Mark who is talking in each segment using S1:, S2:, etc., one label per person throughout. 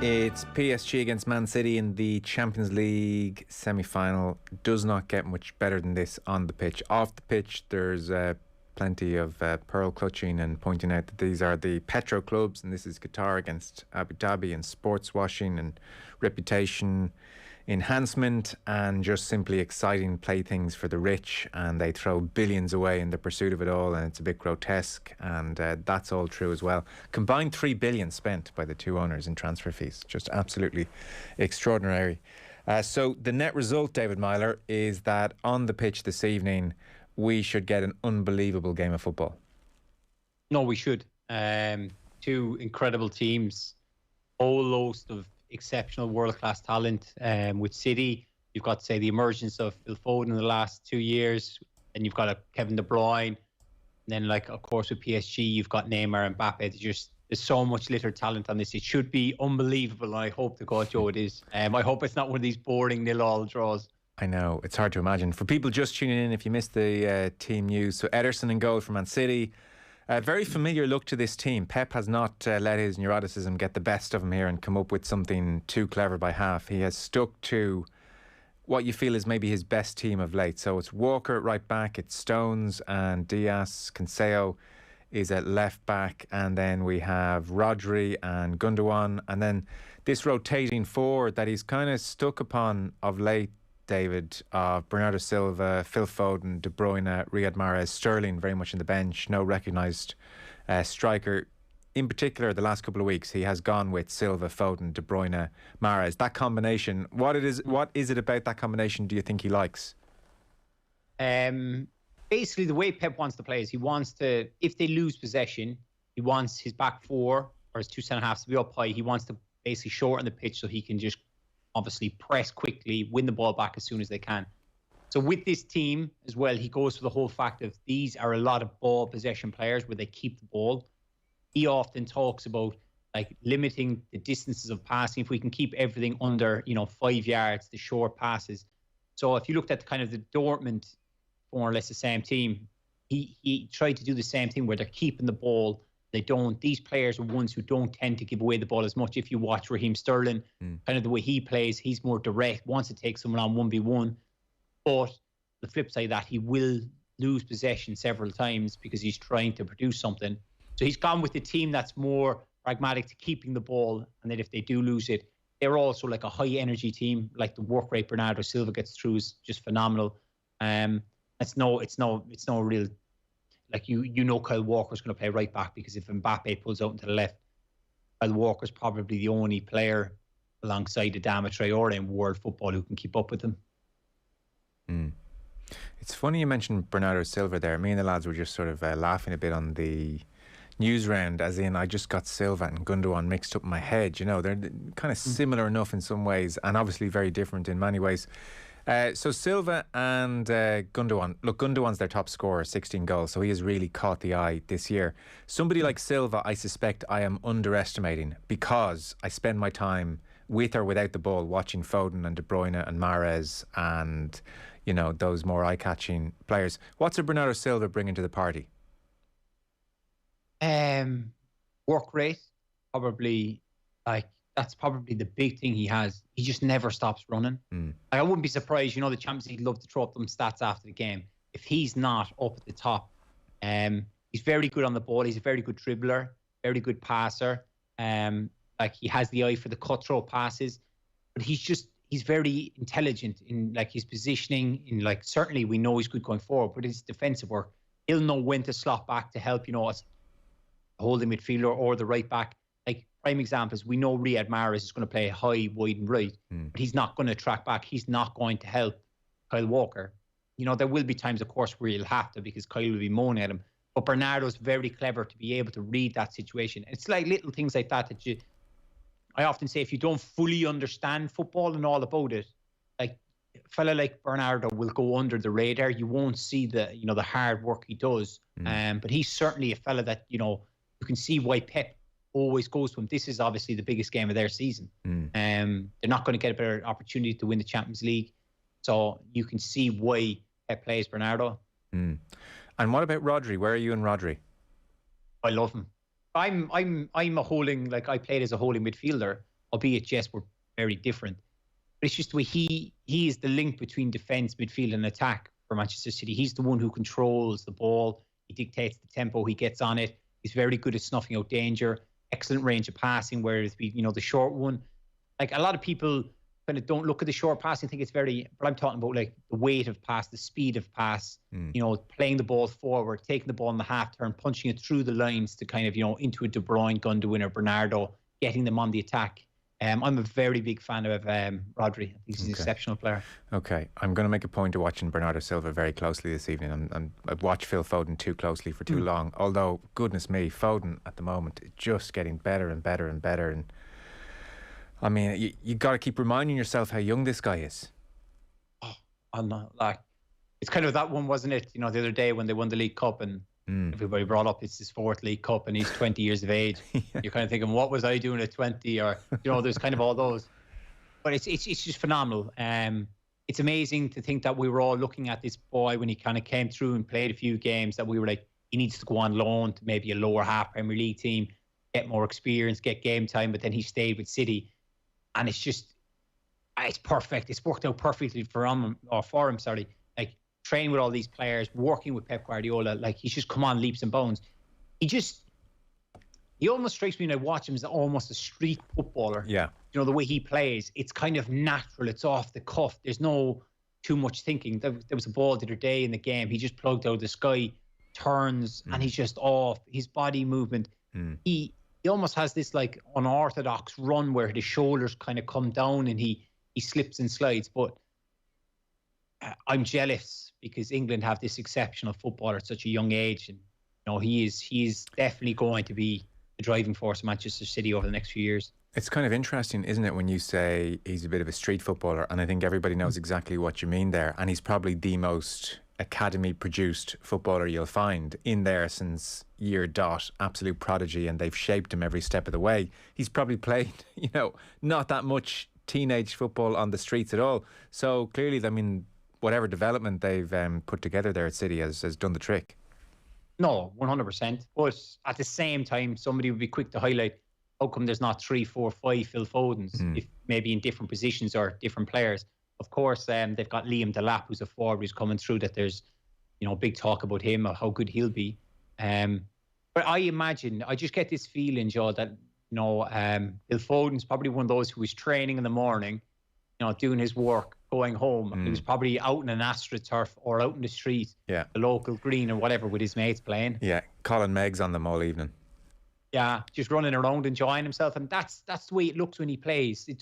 S1: It's PSG against Man City in the Champions League semi-final. Does not get much better than this on the pitch. Off the pitch, there's plenty of pearl clutching and pointing out that these are the petro clubs, and this is Qatar against Abu Dhabi, and sports washing and reputation enhancement and just simply exciting playthings for the rich, and they throw billions away in the pursuit of it all, and it's a bit grotesque, and that's all true as well. Combined 3 billion spent by the two owners in transfer fees, just absolutely extraordinary. So the net result, David Meyler, is that on the pitch this evening we should get an unbelievable game of football.
S2: No, we should. Two incredible teams, whole host of exceptional world-class talent. With City, you've got, say, the emergence of Phil Foden in the last 2 years, and you've got Kevin De Bruyne, and then, like, of course, with PSG, you've got Neymar and Mbappe. There's so much littered talent on this. It should be unbelievable, and I hope to God, Joe, it is. I hope it's not one of these boring 0-0 draws.
S1: I know, it's hard to imagine. For people just tuning in, if you missed the team news, so Ederson in goal for Man City. Very familiar look to this team. Pep has not let his neuroticism get the best of him here and come up with something too clever by half. He has stuck to what you feel is maybe his best team of late. So it's Walker at right back, it's Stones and Diaz. Cancelo is at left back, and then we have Rodri and Gundogan, and then this rotating forward that he's kind of stuck upon of late, David, Bernardo Silva, Phil Foden, De Bruyne, Riyad Mahrez, Sterling very much in the bench, no recognised striker. In particular, the last couple of weeks, he has gone with Silva, Foden, De Bruyne, Mahrez. That combination, what is it about that combination do you think he likes?
S2: Basically, the way Pep wants to play is he wants to, if they lose possession, he wants his back four or his two centre-halves to be up high. He wants to basically shorten the pitch so he can just obviously press quickly, win the ball back as soon as they can. So with this team as well, he goes for the whole fact of these are a lot of ball possession players where they keep the ball. He often talks about like limiting the distances of passing. If we can keep everything under, 5 yards, the short passes. So if you looked at kind of the Dortmund, more or less the same team, he tried to do the same thing where they're keeping the ball. These players are ones who don't tend to give away the ball as much. If you watch Raheem Sterling, kind of the way he plays, he's more direct, wants to take someone on 1v1. But the flip side of that, he will lose possession several times because he's trying to produce something. So he's gone with the team that's more pragmatic to keeping the ball. And then if they do lose it, they're also like a high energy team. Like the work rate Bernardo Silva gets through is just phenomenal. It's no real. Like Kyle Walker's going to play right back because if Mbappe pulls out into the left, Kyle Walker's probably the only player alongside Adama Traore in world football who can keep up with him.
S1: It's funny you mentioned Bernardo Silva there. Me and the lads were just sort of laughing a bit on the news round, as in I just got Silva and Gundogan mixed up in my head. They're kind of similar enough in some ways and obviously very different in many ways. So Silva and Gundogan. Look, Gundogan's their top scorer, 16 goals, so he has really caught the eye this year. Somebody like Silva, I suspect I am underestimating because I spend my time with or without the ball watching Foden and De Bruyne and Mahrez and, those more eye-catching players. What's a Bernardo Silva bringing to the party?
S2: Work rate, probably, that's probably the big thing he has. He just never stops running. I wouldn't be surprised, the Champions League love to throw up them stats after the game. If he's not up at the top, he's very good on the ball. He's a very good dribbler, very good passer. He has the eye for the cutthroat passes, but he's very intelligent in his positioning. Certainly we know he's good going forward, but his defensive work, he'll know when to slot back to help, a holding midfielder or the right back. Prime examples, we know Riyad Mahrez is going to play high, wide and right, but he's not going to track back. He's not going to help Kyle Walker. There will be times, of course, where he'll have to because Kyle will be moaning at him. But Bernardo's very clever to be able to read that situation. It's like little things like that I often say, if you don't fully understand football and all about it, like a fella like Bernardo will go under the radar. You won't see the hard work he does. But he's certainly a fella that, you can see why Pep always goes to him. This is obviously the biggest game of their season. They're not going to get a better opportunity to win the Champions League. So you can see why Pep plays Bernardo.
S1: And what about Rodri? Where are you in Rodri?
S2: I love him. I'm a holding, I played as a holding midfielder. albeit, yes, we're very different. But it's just the way he is the link between defence, midfield and attack for Manchester City. He's the one who controls the ball. He dictates the tempo. He gets on it. He's very good at snuffing out danger. Excellent range of passing, whereas the short one. Like, a lot of people kind of don't look at the short passing, think it's very, but I'm talking about like the weight of pass, the speed of pass, playing the ball forward, taking the ball in the half turn, punching it through the lines to kind of, into a De Bruyne, Gundogan or Bernardo, getting them on the attack. I'm a very big fan of Rodri. I think he's an exceptional player.
S1: Okay, I'm going to make a point of watching Bernardo Silva very closely this evening. I've watched Phil Foden too closely for too long. Although, goodness me, Foden at the moment is just getting better and better and better. And I mean, you got to keep reminding yourself how young this guy is.
S2: Oh, I'm not like, it's kind of that one, wasn't it? The other day when they won the League Cup and everybody brought up it's his 4th League Cup and he's 20 years of age. Yeah. You're kind of thinking, what was I doing at 20? Or, there's kind of all those. But it's just phenomenal. It's amazing to think that we were all looking at this boy when he kind of came through and played a few games, that we were like, he needs to go on loan to maybe a lower half Premier League team, get more experience, get game time. But then he stayed with City. And it's just, it's perfect. It's worked out perfectly for him. Like, training with all these players, working with Pep Guardiola, like, he's just come on leaps and bounds. He almost strikes me when I watch him as almost a street footballer.
S1: Yeah.
S2: The way he plays, it's kind of natural. It's off the cuff. There's no too much thinking. There was a ball the other day in the game. He just plugged out of the sky, turns, and he's just off. His body movement. He almost has this like unorthodox run where the shoulders kind of come down and he slips and slides. But I'm jealous because England have this exceptional footballer at such a young age, and he is definitely going to be the driving force of Manchester City over the next few years.
S1: It's kind of interesting, isn't it, when you say he's a bit of a street footballer, and I think everybody knows exactly what you mean there, and he's probably the most academy produced footballer you'll find in there since year dot, absolute prodigy, and they've shaped him every step of the way. He's probably played not that much teenage football on the streets at all, so clearly, I mean, whatever development they've put together there at City has done the trick.
S2: No, 100%. But at the same time, somebody would be quick to highlight, how come there's not 3, 4, 5 Phil Fodens, if maybe in different positions or different players? Of course, they've got Liam Delap, who's a forward who's coming through, that there's, big talk about him, or how good he'll be. But I just get this feeling, Joe, that, Phil Foden's probably one of those who was training in the morning, doing his work, going home. He was probably out in an AstroTurf or out in the street, the local green or whatever, with his mates playing.
S1: Yeah, Colin Meggs on them all evening.
S2: Yeah, just running around enjoying himself, and that's the way it looks when he plays. He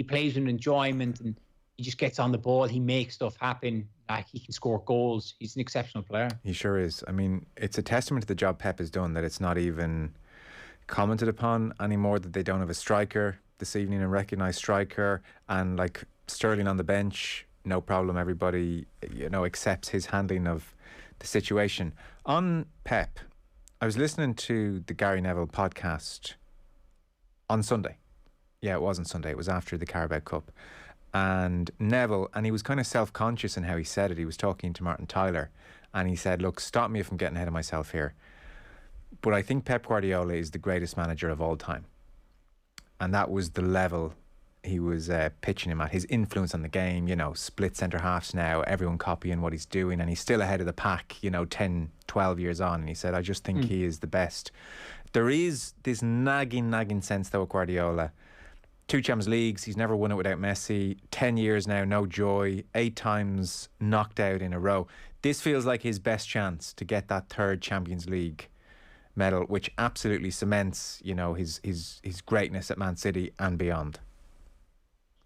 S2: plays with enjoyment, and he just gets on the ball. He makes stuff happen. Like, he can score goals. He's an exceptional player.
S1: He sure is. I mean, it's a testament to the job Pep has done that it's not even commented upon anymore that they don't have a striker this evening, a recognised striker, and like Sterling on the bench, no problem. Everybody, accepts his handling of the situation. On Pep, I was listening to the Gary Neville podcast on Sunday. Yeah, it wasn't Sunday. It was after the Carabao Cup. And Neville, and he was kind of self-conscious in how he said it. He was talking to Martin Tyler, and he said, look, stop me if I'm getting ahead of myself here, but I think Pep Guardiola is the greatest manager of all time. And that was the level he was pitching him at. His influence on the game, split centre halves now, everyone copying what he's doing, and he's still ahead of the pack, 10, 12 years on. And he said, I just think he is the best. There is this nagging sense, though, with Guardiola. 2 Champions Leagues, he's never won it without Messi. 10 years now, no joy. 8 times knocked out in a row. This feels like his best chance to get that 3rd Champions League medal, which absolutely cements, his greatness at Man City and beyond.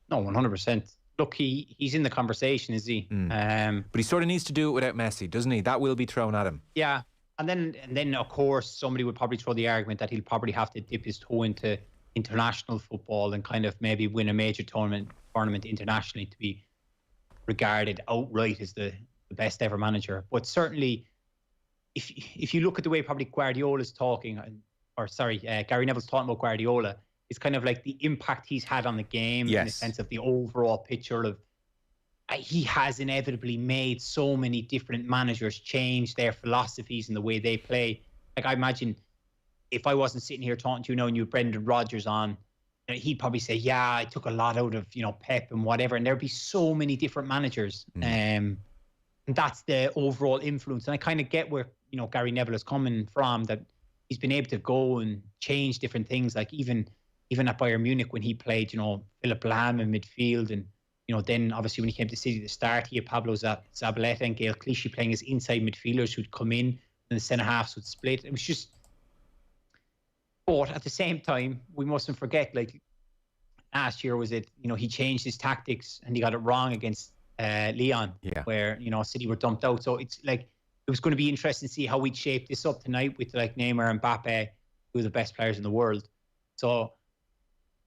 S2: No, 100%. Look, he's in the conversation, is he?
S1: But he sort of needs to do it without Messi, doesn't he? That will be thrown at him.
S2: Yeah, and then of course somebody would probably throw the argument that he'll probably have to dip his toe into international football and kind of maybe win a major tournament internationally to be regarded outright as the best ever manager. But certainly, if you look at the way probably Guardiola's talking, Gary Neville's talking about Guardiola, it's kind of like the impact he's had on the game, in the sense of the overall picture of he has inevitably made so many different managers change their philosophies and the way they play. Like, I imagine if I wasn't sitting here talking to you now and you had Brendan Rodgers on, he'd probably say, yeah, I took a lot out of, Pep and whatever. And there'd be so many different managers. And that's the overall influence. And I kind of get where, Gary Neville is coming from, that he's been able to go and change different things. Like even at Bayern Munich when he played, Philipp Lahm in midfield. And, then obviously when he came to City at the start, he had Pablo Zabaleta and Gael Clichy playing as inside midfielders who'd come in and the centre halves would split. It was just, but at the same time, we mustn't forget, like last year was it, he changed his tactics and he got it wrong against Lyon, where, City were dumped out. So it's like, it was going to be interesting to see how we'd shape this up tonight with like Neymar and Mbappe, who are the best players in the world. So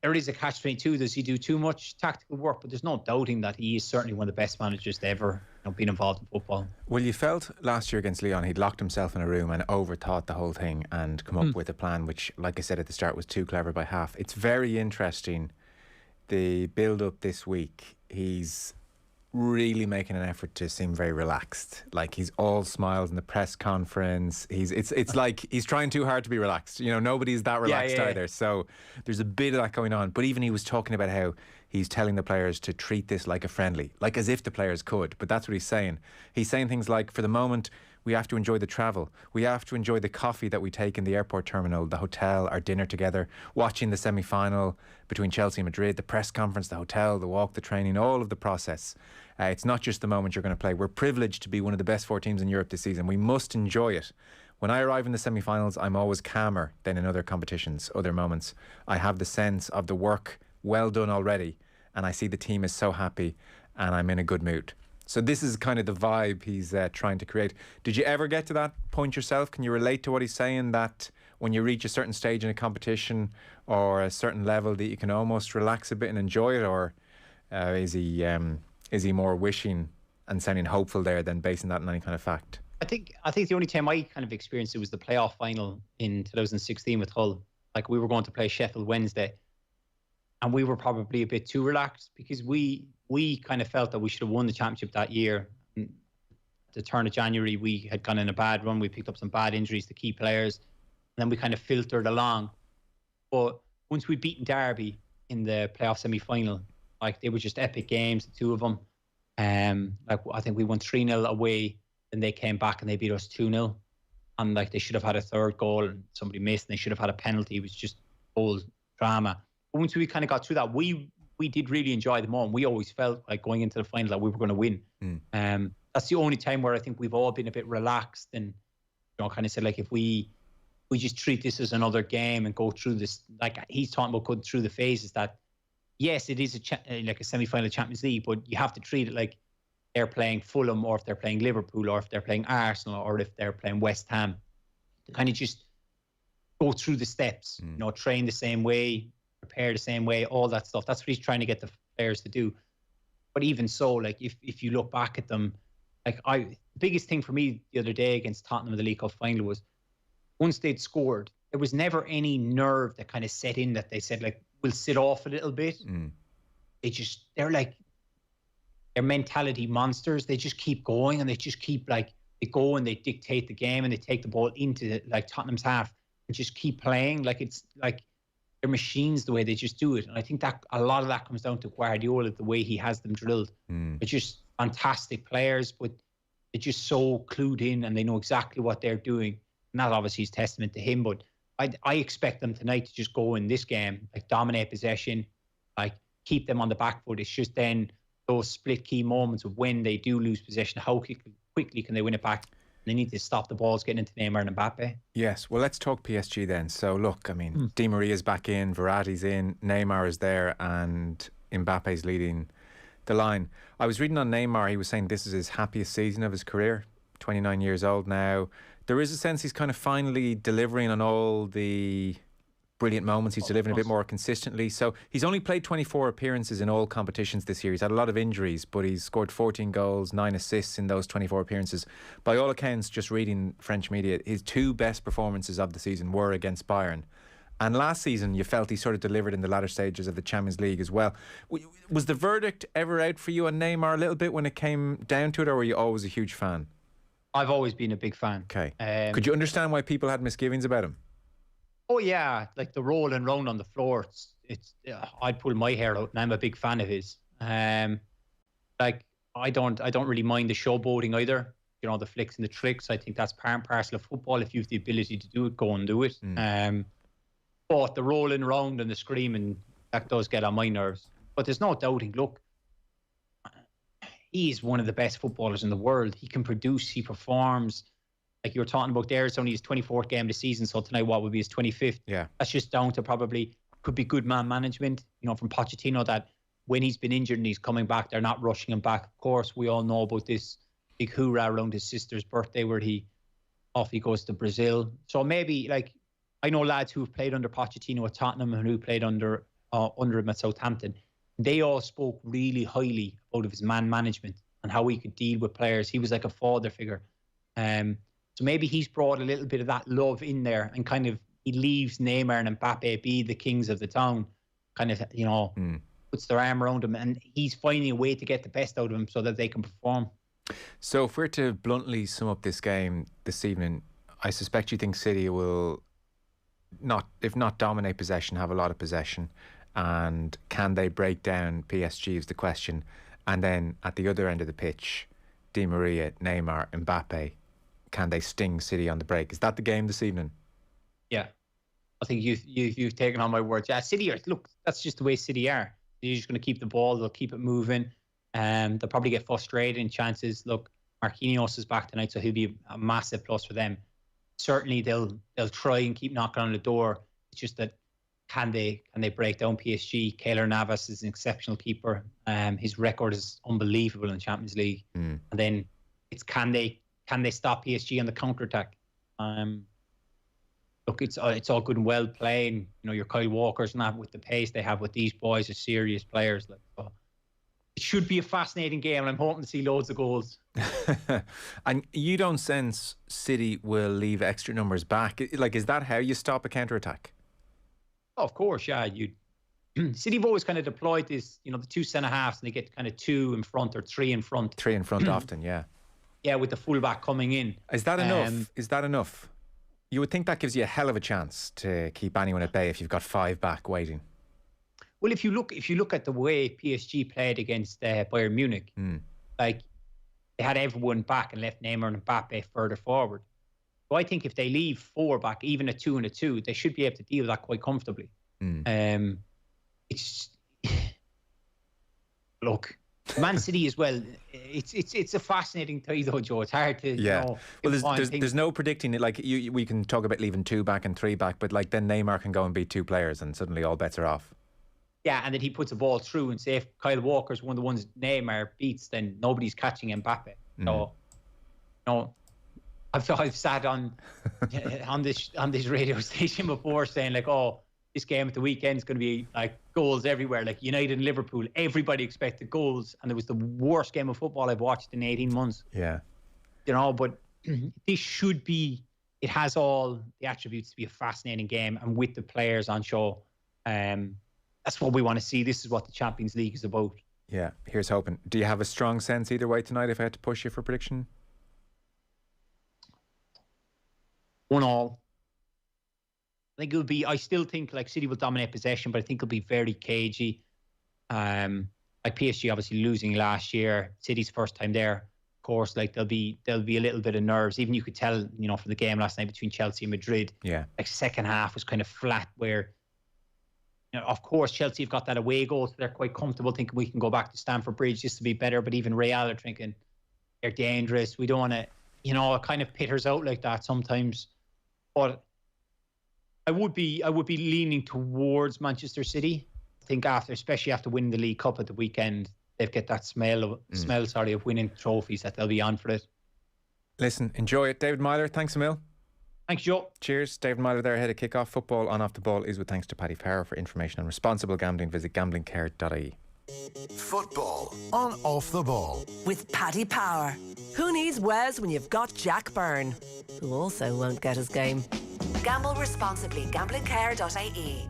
S2: there is a catch-22. Does he do too much tactical work? But there's no doubting that he is certainly one of the best managers to ever been involved in football.
S1: Well, you felt last year against Lyon, he'd locked himself in a room and overthought the whole thing and come up with a plan which, like I said at the start, was too clever by half. It's very interesting, the build-up this week. He's really making an effort to seem very relaxed. Like he's all smiles in the press conference. It's like he's trying too hard to be relaxed. Nobody's that relaxed either. So there's a bit of that going on. But even he was talking about how he's telling the players to treat this like a friendly, like as if the players could. But that's what he's saying. He's saying things like, for the moment, we have to enjoy the travel. We have to enjoy the coffee that we take in the airport terminal, the hotel, our dinner together, watching the semi-final between Chelsea and Madrid, the press conference, the hotel, the walk, the training, all of the process. It's not just the moment you're going to play. We're privileged to be one of the best 4 teams in Europe this season. We must enjoy it. When I arrive in the semi-finals, I'm always calmer than in other competitions, other moments. I have the sense of the work well done already, and I see the team is so happy and I'm in a good mood. So this is kind of the vibe he's trying to create. Did you ever get to that point yourself? Can you relate to what he's saying, that when you reach a certain stage in a competition or a certain level that you can almost relax a bit and enjoy it? Or is he more wishing and sounding hopeful there than basing that on any kind of fact?
S2: I think the only time I kind of experienced it was the playoff final in 2016 with Hull. Like we were going to play Sheffield Wednesday and we were probably a bit too relaxed because we kind of felt that we should have won the championship that year. And at the turn of January, we had gone in a bad run. We picked up some bad injuries to key players. And then we kind of filtered along. But once we'd beaten Derby in the playoff semi-final, like they were just epic games, the two of them. Like I think we won 3-0 away, and they came back and they beat us 2-0. And like they should have had a third goal and somebody missed, and they should have had a penalty. It was just whole drama. But once we kind of got through that, we did really enjoy the moment. We always felt like going into the final that we were going to win. That's the only time where I think we've all been a bit relaxed and kind of said, like, if we just treat this as another game and go through this, like he's talking about going through the phases, that yes, it is like a semi-final Champions League, but you have to treat it like they're playing Fulham, or if they're playing Liverpool, or if they're playing Arsenal, or if they're playing West Ham. To kind of just go through the steps, train the same way, prepare the same way, all that stuff. That's what he's trying to get the players to do. But even so, like if you look back at them, like the biggest thing for me the other day against Tottenham in the League Cup final was once they'd scored, there was never any nerve that kind of set in that they said, like, we'll sit off a little bit. They're like, they're mentality monsters. They just keep going and they just keep like, they go and they dictate the game and they take the ball into like Tottenham's half and just keep playing. Like it's like they're machines the way they just do it. And I think that a lot of that comes down to Guardiola, the way he has them drilled. They're just fantastic players, but they're just so clued in and they know exactly what they're doing. And that obviously is testament to him. But I expect them tonight to just go in this game, like dominate possession, like keep them on the back foot. It's just then those split key moments of when they do lose possession, how quickly can they win it back? They need to stop the balls getting into Neymar and Mbappe. Yes,
S1: well, let's talk PSG then. So look, I mean, Di Maria's back in, Verratti's in, Neymar is there, and Mbappe's leading the line. I was reading on Neymar, he was saying this is his happiest season of his career, 29 years old now. There is a sense he's kind of finally delivering on all the brilliant moments. He's delivering a bit more consistently. So he's only played 24 appearances in all competitions this year. He's had a lot of injuries, but he's scored 14 goals, 9 assists in those 24 appearances. By all accounts, just reading French media, his 2 best performances of the season were against Bayern. And last season, you felt he sort of delivered in the latter stages of the Champions League as well. Was the verdict ever out for you on Neymar a little bit when it came down to it, or were you always a huge fan?
S2: I've always been a big fan.
S1: Okay. Could you understand why people had misgivings about him?
S2: Oh yeah, like the rolling round on the floor. I'd pull my hair out, and I'm a big fan of his. Like I don't really mind the showboating either. You know, the flicks and the tricks. I think that's part and parcel of football. If you have the ability to do it, go and do it. But the rolling around and the screaming, that does get on my nerves. But there's no doubting. Look, he's one of the best footballers in the world. He can produce. He performs. Like you were talking about there, it's only his 24th game of the season. So tonight, what would be his 25th?
S1: Yeah.
S2: That's just down to probably, could be good man management, from Pochettino, that when he's been injured and he's coming back, they're not rushing him back. Of course, we all know about this big hoorah around his sister's birthday where he goes to Brazil. So maybe, like, I know lads who have played under Pochettino at Tottenham and who played under him at Southampton. They all spoke really highly out of his man management and how he could deal with players. He was like a father figure. So maybe he's brought a little bit of that love in there, and kind of he leaves Neymar and Mbappe be the kings of the town, kind of, puts their arm around him, and he's finding a way to get the best out of him so that they can perform.
S1: So if we're to bluntly sum up this game this evening, I suspect you think City will if not dominate possession, have a lot of possession. And can they break down PSG is the question. And then at the other end of the pitch, Di Maria, Neymar, Mbappe, can they sting City on the break? Is that the game this evening?
S2: Yeah. I think you've taken on my words. Yeah, City look, that's just the way City are. They're just going to keep the ball. They'll keep it moving. They'll probably get frustrated in chances. Look, Marquinhos is back tonight, so he'll be a massive plus for them. Certainly, they'll try and keep knocking on the door. It's just that can they break down PSG? Keylor Navas is an exceptional keeper. His record is unbelievable in the Champions League. And then it's can they stop PSG on the counter attack? Look, it's all good and well playing. Your Kyle Walkers and that with the pace they have with these boys are serious players. It should be a fascinating game, and I'm hoping to see loads of goals.
S1: And you don't sense City will leave extra numbers back? Like, is that how you stop a counter attack?
S2: Oh, of course, yeah. City have always kind of deployed this, the two centre halves, and they get kind of two in front or three in front.
S1: Three in front often, yeah.
S2: Yeah, with the fullback coming in.
S1: Is that enough? Is that enough? You would think that gives you a hell of a chance to keep anyone at bay if you've got five back waiting.
S2: Well, if you look at the way PSG played against Bayern Munich, like they had everyone back and left Neymar and Mbappe further forward. So I think if they leave four back, even a 2 and a 2, they should be able to deal with that quite comfortably. It's look, Man City as well. It's a fascinating tie though, Joe. It's hard to
S1: Well, there's no predicting it. Like we can talk about leaving 2 back and 3 back, but like then Neymar can go and beat 2 players, and suddenly all bets are off.
S2: Yeah, and then he puts a ball through, and say if Kyle Walker's one of the ones Neymar beats, then nobody's catching Mbappe. So, I've sat on this radio station before saying like, oh, this game at the weekend is going to be like goals everywhere. Like United and Liverpool, everybody expected goals, and it was the worst game of football I've watched in 18 months.
S1: Yeah,
S2: but this should be. It has all the attributes to be a fascinating game, and with the players on show. That's what we want to see. This is what the Champions League is about.
S1: Yeah, here's hoping. Do you have a strong sense either way tonight if I had to push you for prediction?
S2: 1-1. I think it'll be, I still think like City will dominate possession, but I think it'll be very cagey. Like PSG obviously losing last year, City's first time there. Of course, like there'll be a little bit of nerves. Even you could tell, from the game last night between Chelsea and Madrid.
S1: Yeah.
S2: Like second half was kind of flat where, of course, Chelsea have got that away goal, so they're quite comfortable thinking we can go back to Stamford Bridge just to be better. But even Real are thinking they're dangerous. We don't want to, it kind of pitters out like that sometimes. But I would be leaning towards Manchester City. I think especially after winning the League Cup at the weekend, they've got that smell of winning trophies that they'll be on for it.
S1: Listen, enjoy it. David Meyler, thanks a mil.
S2: Thanks, Joe.
S1: Cheers. David Meyler there ahead of kick-off. Football on Off the Ball is with thanks to Paddy Power. For information on responsible gambling, visit gamblingcare.ie.
S3: Football on Off the Ball
S4: with Paddy Power. Who needs Wes when you've got Jack Byrne, who also won't get his game? Gamble responsibly. Gamblingcare.ie.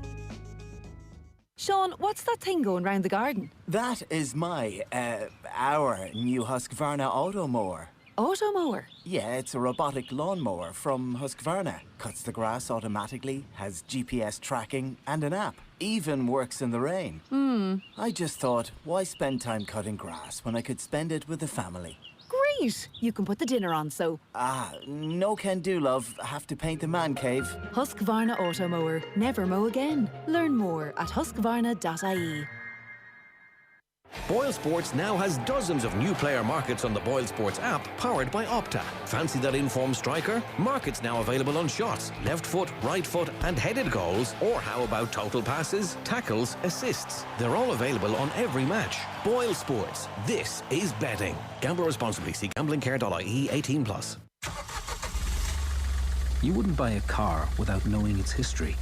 S5: Sean, what's that thing going round the garden?
S6: That is our new Husqvarna Automower.
S5: Automower?
S6: Yeah, it's a robotic lawnmower from Husqvarna. Cuts the grass automatically, has GPS tracking and an app. Even works in the rain. I just thought, why spend time cutting grass when I could spend it with the family?
S5: Great! You can put the dinner on, so.
S6: No can do, love. Have to paint the man cave.
S5: Husqvarna Automower. Never mow again. Learn more at husqvarna.ie.
S7: Boyle Sports now has dozens of new player markets on the Boyle Sports app, powered by Opta. Fancy that informed striker? Markets now available on shots, left foot, right foot and headed goals. Or how about total passes, tackles, assists? They're all available on every match. Boyle Sports. This is betting. Gamble responsibly. See gamblingcare.ie 18+.
S8: You wouldn't buy a car without knowing its history.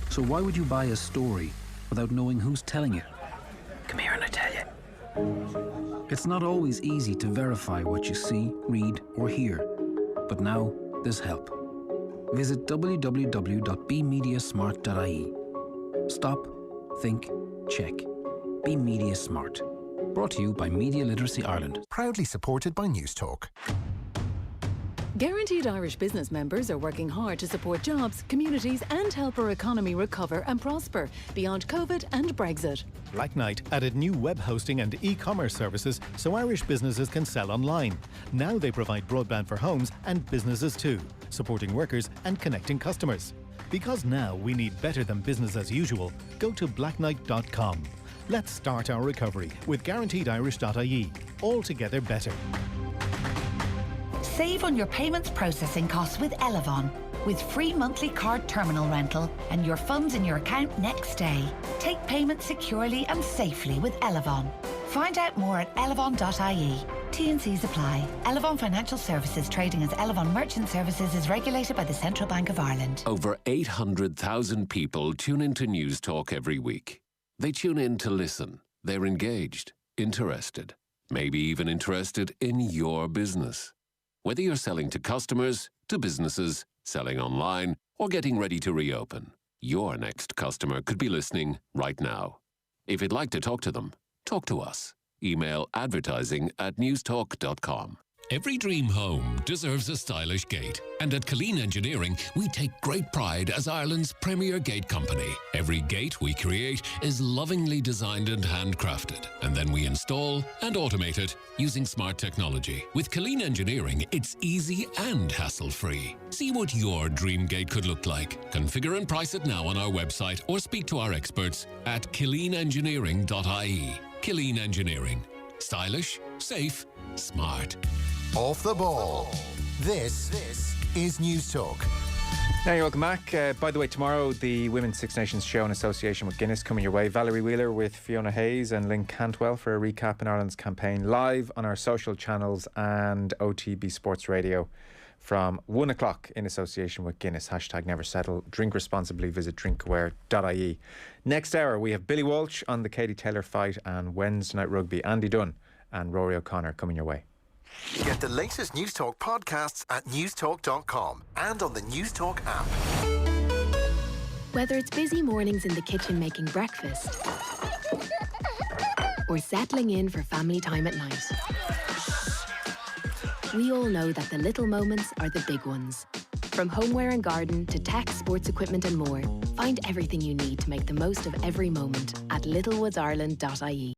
S8: So why would you buy a story without knowing who's telling it? Come here and I tell you. It's not always easy to verify what you see, read or hear. But now there's help. Visit www.bemediasmart.ie. Stop, think, check. Be Media Smart. Brought to you by Media Literacy Ireland.
S3: Proudly supported by News Talk.
S9: Guaranteed Irish business members are working hard to support jobs, communities and help our economy recover and prosper beyond COVID and Brexit.
S10: Black Knight added new web hosting and e-commerce services so Irish businesses can sell online. Now they provide broadband for homes and businesses too, supporting workers and connecting customers. Because now we need better than business as usual, go to blackknight.com. Let's start our recovery with guaranteedirish.ie. Altogether better.
S11: Save on your payments processing costs with Elevon. With free monthly card terminal rental and your funds in your account next day. Take payments securely and safely with Elevon. Find out more at elevon.ie. T&Cs apply. Elevon Financial Services trading as Elevon Merchant Services is regulated by the Central Bank of Ireland.
S12: Over 800,000 people tune into News Talk every week. They tune in to listen. They're engaged, interested, maybe even interested in your business. Whether you're selling to customers, to businesses, selling online, or getting ready to reopen, your next customer could be listening right now. If you'd like to talk to them, talk to us. Email advertising@newstalk.com.
S13: Every dream home deserves a stylish gate, and at Killeen Engineering, we take great pride as Ireland's premier gate company. Every gate we create is lovingly designed and handcrafted, and then we install and automate it using smart technology. With Killeen Engineering, it's easy and hassle-free. See what your dream gate could look like. Configure and price it now on our website or speak to our experts at killeenengineering.ie. Killeen Engineering. Stylish, safe, smart.
S3: Off the ball. This is News Talk.
S1: Now you're welcome back. By the way, tomorrow the Women's Six Nations show in association with Guinness coming your way. Valerie Wheeler with Fiona Hayes and Lynn Cantwell for a recap in Ireland's campaign, live on our social channels and OTB Sports Radio from 1 o'clock in association with Guinness. Hashtag never settle. Drink responsibly. Visit drinkaware.ie. Next hour we have Billy Walsh on the Katie Taylor fight and Wednesday Night Rugby. Andy Dunn and Rory O'Connor coming your way.
S3: Get the latest News Talk podcasts at newstalk.com and on the News Talk app.
S14: Whether it's busy mornings in the kitchen making breakfast or settling in for family time at night, we all know that the little moments are the big ones. From homeware and garden to tech, sports equipment and more, find everything you need to make the most of every moment at littlewoodsIreland.ie.